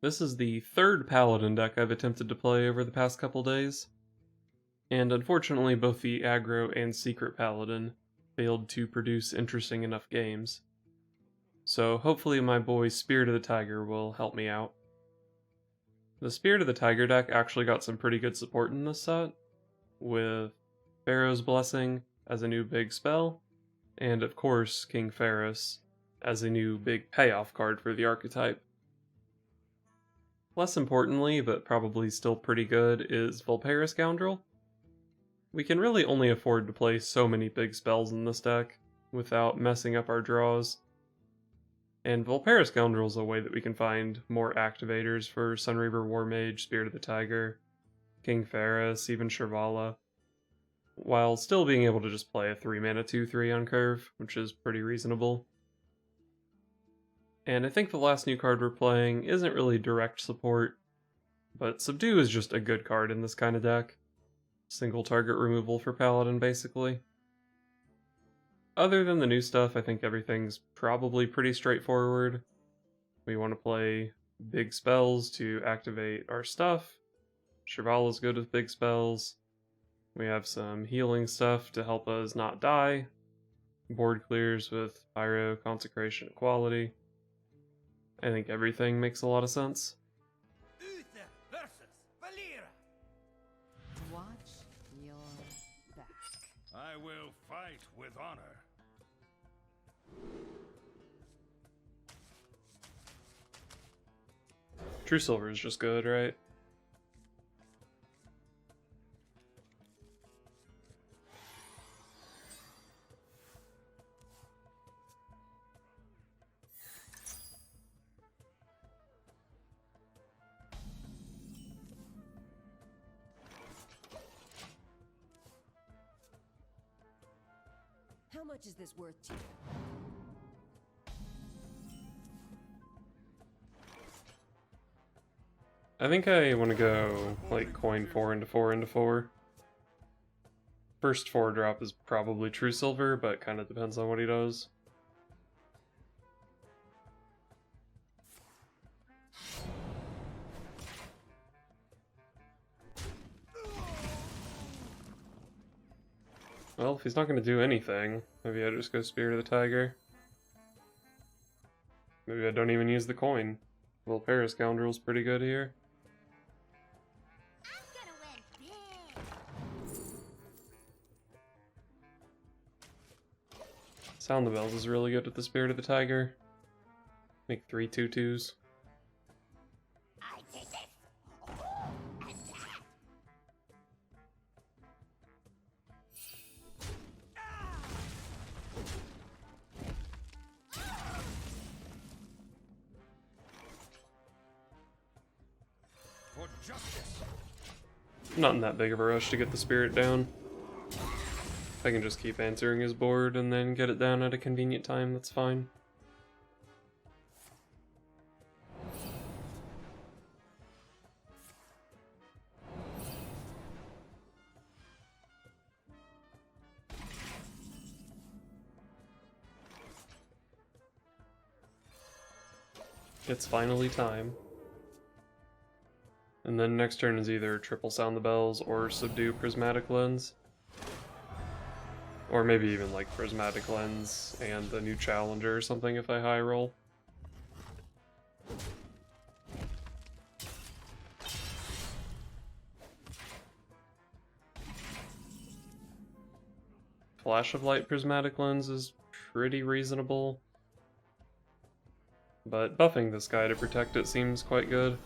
This is the third Paladin deck I've attempted to play over the past couple days, and unfortunately both the aggro and secret Paladin failed to produce interesting enough games. So hopefully my boy Spirit of the Tiger will help me out. The Spirit of the Tiger deck actually got some pretty good support in this set, with Pharaoh's Blessing as a new big spell, and of course King Phaoris as a new big payoff card for the archetype. Less importantly, but probably still pretty good, is Vulpera Scoundrel. We can really only afford to play so many big spells in this deck without messing up our draws. And Vulpera Scoundrel is a way that we can find more activators for Sunreaver Warmage, Spirit of the Tiger, King Phaoris, even Shirvala, while still being able to just play a 3-mana 2/3 on curve, which is pretty reasonable. And I think the last new card we're playing isn't really direct support, but Subdue is just a good card in this kind of deck. Single target removal for Paladin, basically. Other than the new stuff, I think everything's probably pretty straightforward. We want to play big spells to activate our stuff. Shirvala's good with big spells. We have some healing stuff to help us not die. Board clears with Pyro, Consecration, Equality. I think everything makes a lot of sense. Watch your back. I will fight with honor. True Silver is just good, right? How much is this worth to you? I think I want to go, like, coin 4 into 4 into 4. First 4 drop is probably True Silver, but kind of depends on what he does. Well, if he's not going to do anything, maybe I just go Spirit of the Tiger. Maybe I don't even use the coin. Vulpera Scoundrel's pretty good here. Sound the Bells is really good with the Spirit of the Tiger. Make 3 2/2s. For justice. Not in that big of a rush to get the Spirit down. If I can just keep answering his board and then get it down at a convenient time, that's fine. It's finally time. And then next turn is either triple Sound the Bells or Subdue Prismatic Lens. Or maybe even like Prismatic Lens and the new Challenger or something if I high roll. Flash of Light Prismatic Lens is pretty reasonable. But buffing this guy to protect it seems quite good.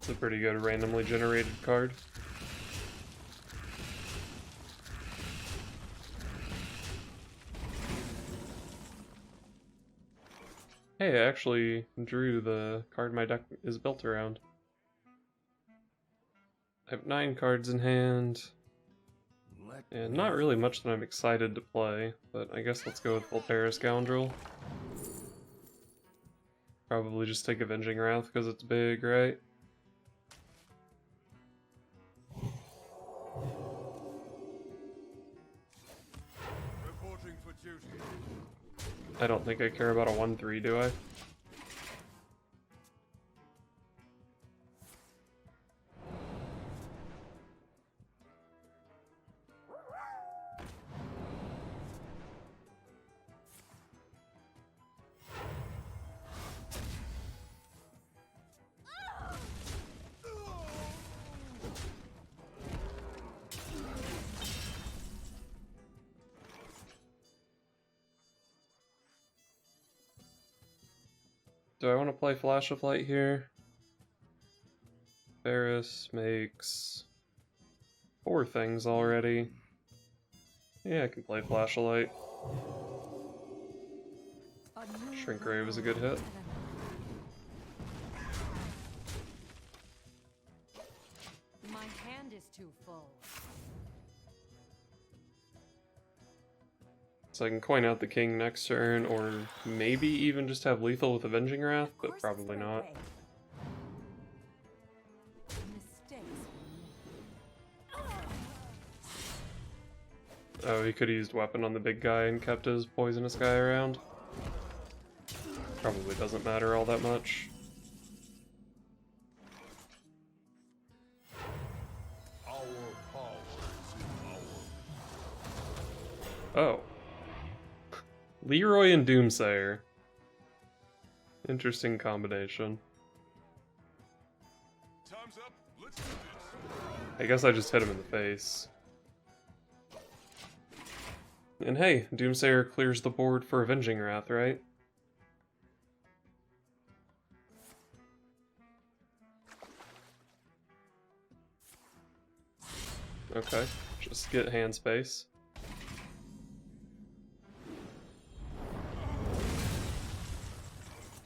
It's a pretty good randomly generated card. Hey, I actually drew the card my deck is built around. I have 9 cards in hand, Let and not really much that I'm excited to play, but I guess let's go with Phaoris Scoundrel. Probably just take Avenging Wrath because it's big, right? reporting for duty. I don't think I care about a 1/3, do I? Do I want to play Flash of Light here? Phaoris makes 4 things already. Yeah, I can play Flash of Light. Shrink Ray was a good hit. My hand is too full. So I can coin out the king next turn, or maybe even just have lethal with Avenging Wrath, Of but course probably it's my not. way. Mistakes were made. Oh, he could have used weapon on the big guy and kept his poisonous guy around. Probably doesn't matter all that much. Our power is in our Oh. Leroy and Doomsayer. Interesting combination. time's up. Let's do this. I guess I just hit him in the face. And hey, Doomsayer clears the board for Avenging Wrath, right? Okay, just get hand space.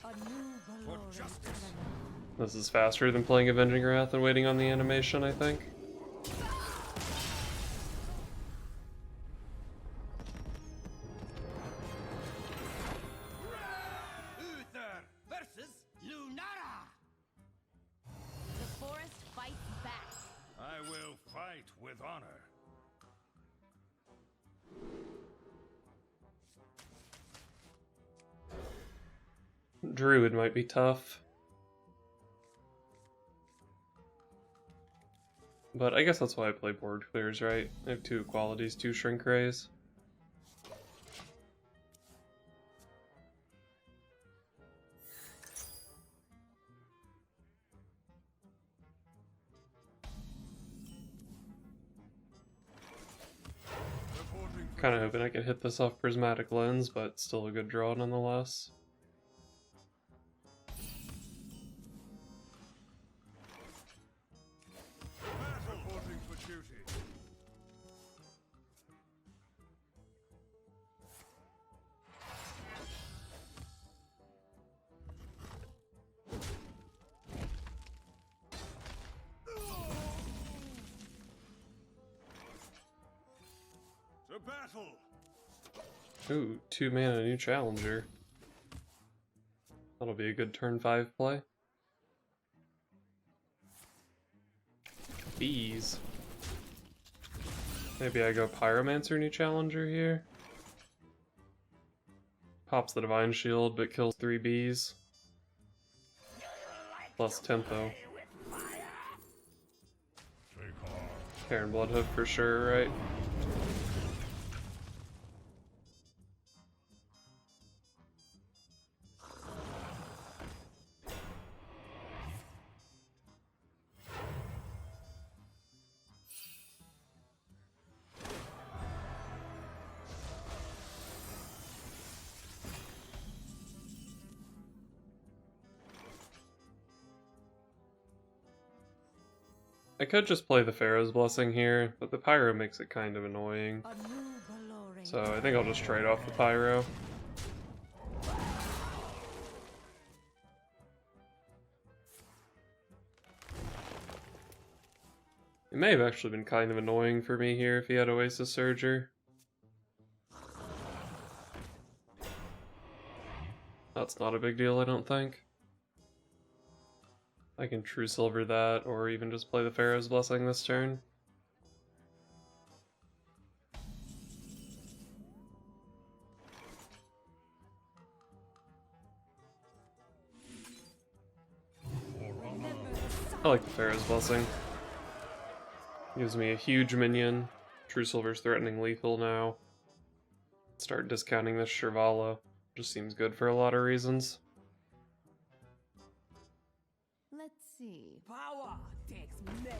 A new For glory justice. element. This is faster than playing Avenging Wrath and waiting on the animation, I think. Uther versus Lunara. The forest fights back. I will fight with honor. Druid might be tough. But I guess that's why I play board clears, right? I have 2 qualities, 2 Shrink Rays. Reporting for Kind of hoping I can hit this off Prismatic Lens, but still a good draw nonetheless. reporting for duty. To battle. Ooh, 2 mana, new challenger. That'll be a good turn 5 play. Bees. Maybe I go Pyromancer, new challenger here. Pops the Divine Shield, but kills 3 bees. Plus tempo. Karen Bloodhoof for sure, right? I could just play the Pharaoh's Blessing here, but the Pyro makes it kind of annoying. A new glory. So I think I'll just trade off the Pyro. It may have actually been kind of annoying for me here if he had Oasis Surger. That's not a big deal, I don't think. I can True Silver that, or even just play the Pharaoh's Blessing this turn. I like the Pharaoh's Blessing. Gives me a huge minion. True Silver's threatening lethal now. Start discounting this Shirvala. Just seems good for a lot of reasons. Let's see. Power takes many.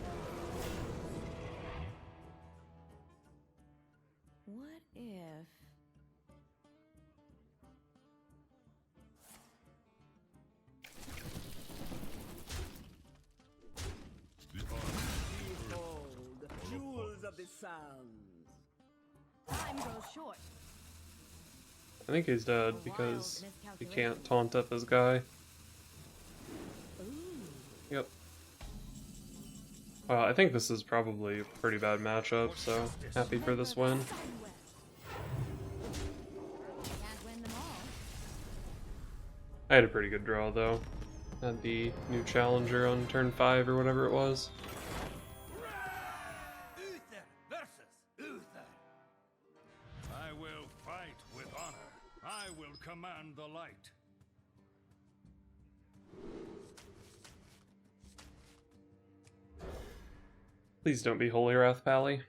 What if... Behold, jewels of the sands. Time grows short. I think he's dead because he can't taunt up his guy. Yep. I think this is probably a pretty bad matchup, so happy for this win. Can't win them all. I had a pretty good draw though. Had the new challenger on turn 5 or whatever it was. Uther versus Uther. I will fight with honor. I will command the light. Please don't be Holy Wrath, Pally.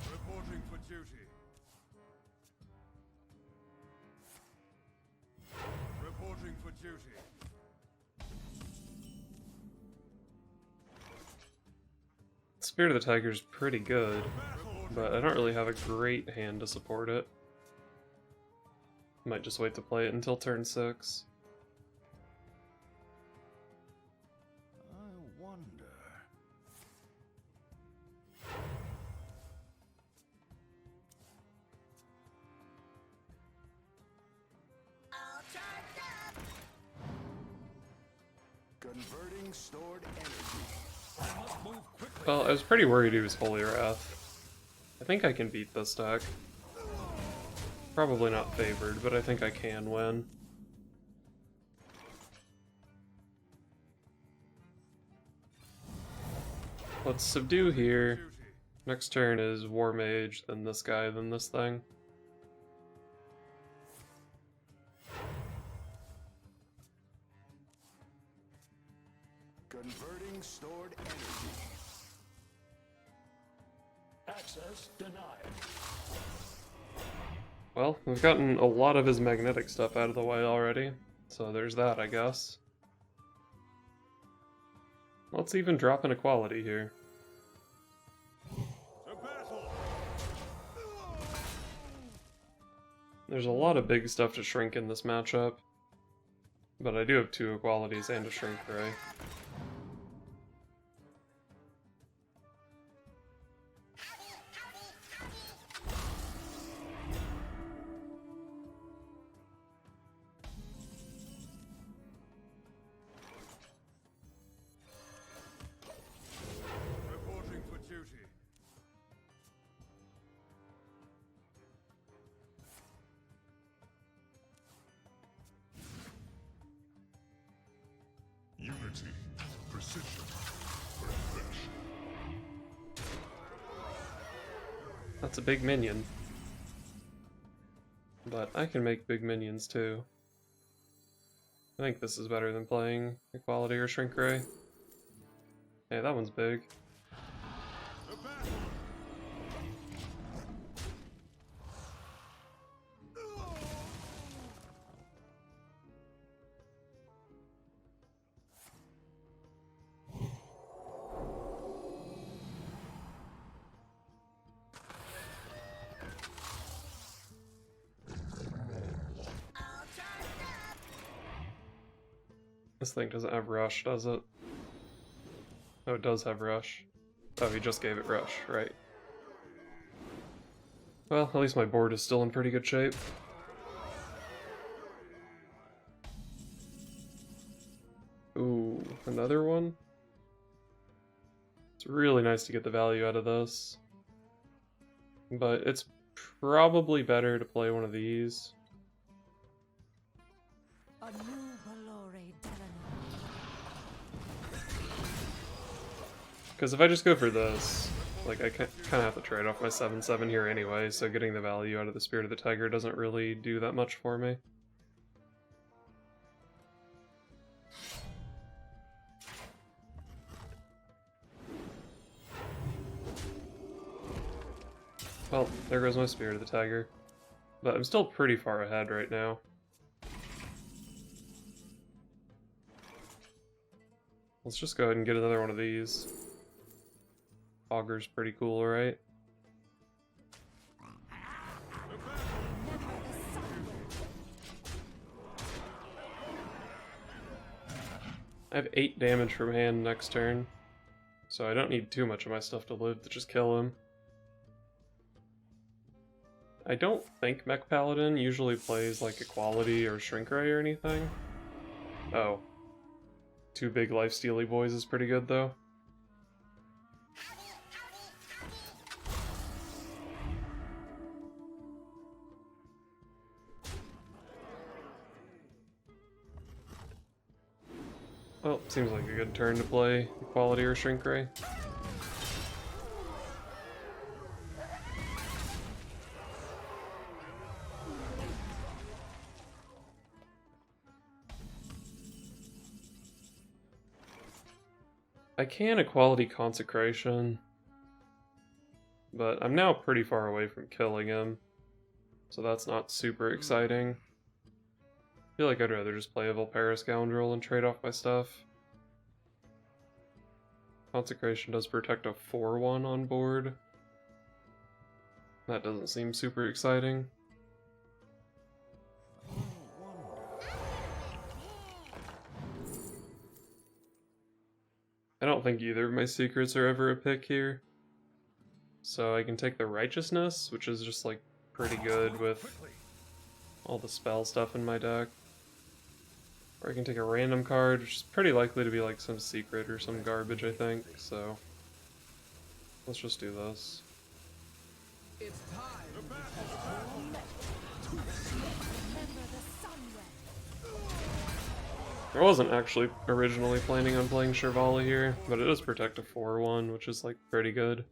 Reporting for duty. Reporting for duty. Spirit of the Tiger's pretty good, but I don't really have a great hand to support it. Might just wait to play it until turn 6. I wonder. All charged up. Converting stored energy. I must move quickly. Well, I was pretty worried he was Holy Wrath. I think I can beat this deck. Probably not favored, but I think I can win. Let's subdue here. Duty. Next turn is War Mage, then this guy, then this thing. Converting stored energy. Access denied. Well, we've gotten a lot of his magnetic stuff out of the way already, so there's that, I guess. Let's even drop an equality here. To battle. There's a lot of big stuff to shrink in this matchup, but I do have 2 equalities and a shrink ray. Reporting for duty. Unity. Precision. Perfection. That's a big minion. But I can make big minions too. I think this is better than playing equality or shrink ray. Hey, that one's big. To battle. All charged up. This thing doesn't have rush, does it? Oh, it does have Rush. Oh, he just gave it Rush, right. Well, at least my board is still in pretty good shape. Ooh, another one? It's really nice to get the value out of this. But it's probably better to play one of these. Because if I just go for this, like I kind of have to trade off my 7/7 here anyway, so getting the value out of the Spirit of the Tiger doesn't really do that much for me. Well, there goes my Spirit of the Tiger. But I'm still pretty far ahead right now. Let's just go ahead and get another one of these. Auger's pretty cool, right? I have 8 damage from hand next turn, so I don't need too much of my stuff to live to just kill him. I don't think Mech Paladin usually plays like Equality or Shrink Ray or anything. Oh. 2 big lifestealy boys is pretty good though. Well, seems like a good turn to play Equality or Shrink Ray. I can Equality Consecration, but I'm now pretty far away from killing him, so that's not super exciting. I feel like I'd rather just play a Phaoris Scoundrel and trade off my stuff. Consecration does protect a 4/1 on board. That doesn't seem super exciting. I don't think either of my secrets are ever a pick here. So I can take the Righteousness, which is just like pretty good with all the spell stuff in my deck. Or I can take a random card, which is pretty likely to be like some secret or some garbage, I think, so let's just do this. It's time. I wasn't actually originally planning on playing Shirvala here, but it does protect a 4/1, which is like pretty good.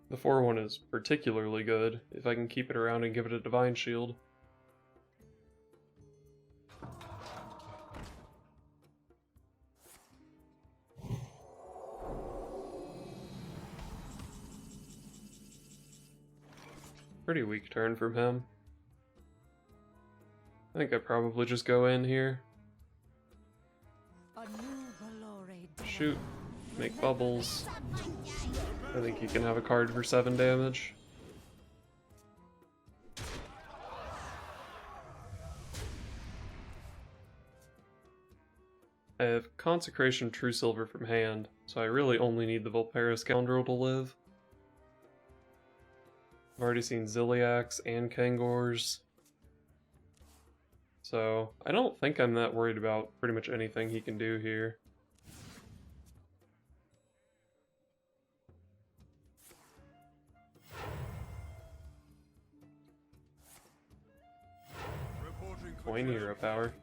The 4/1 is particularly good if I can keep it around and give it a Divine Shield. Pretty weak turn from him. I think I probably just go in here. Shoot. Make bubbles. I think he can have a card for 7 damage. I have Consecration True Silver from hand, so I really only need the Phaoris Scoundrel to live. I've already seen Ziliax and Kangors. So, I don't think I'm that worried about pretty much anything he can do here. Coin hero power.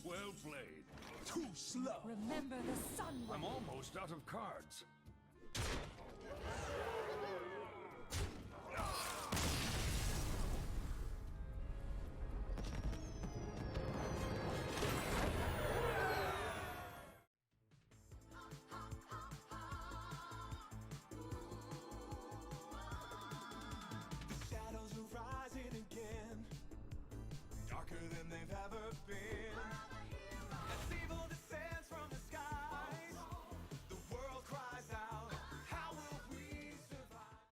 Well played. Too slow. Remember the sun. I'm almost out of cards.